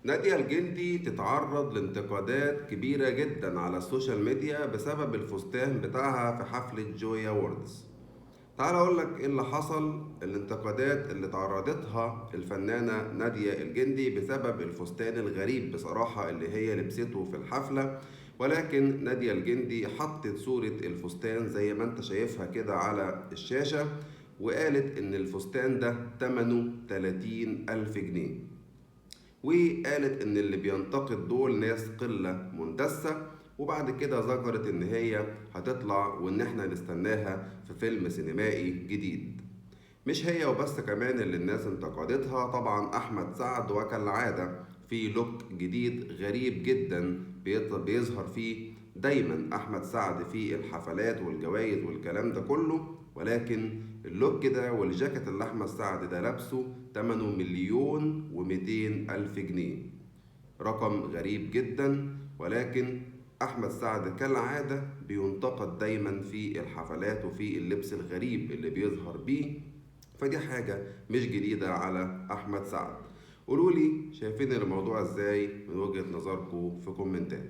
نادية الجندي تتعرض لانتقادات كبيرة جدا على السوشيال ميديا بسبب الفستان بتاعها في حفلة جويا ووردز. تعال اقول لك ايه اللي حصل. الانتقادات اللي تعرضتها الفنانة نادية الجندي بسبب الفستان الغريب بصراحة اللي هي لبسته في الحفلة. ولكن نادية الجندي حطت صورة الفستان زي ما انت شايفها كده على الشاشة، وقالت ان الفستان ده تمنه 30 ألف جنيه. وقالت ان اللي بينتقد دول ناس قلة مندسة. وبعد كده ذكرت ان هي هتطلع وان احنا نستناها في فيلم سينمائي جديد. مش هي وبس، كمان اللي الناس انتقدتها طبعا احمد سعد، وكالعادة في لوك جديد غريب جدا بيظهر فيه دايما احمد سعد في الحفلات والجوائز والكلام ده كله. ولكن اللوك ده والجاكيت اللي احمد سعد ده لابسه تمنه 1,200,000 جنيه. رقم غريب جدا. ولكن احمد سعد كالعادة بينتقد دايما في الحفلات وفي اللبس الغريب اللي بيظهر بيه. فدي حاجة مش جديدة على احمد سعد. قولولي شايفين الموضوع ازاي من وجهة نظركم في كومنتات.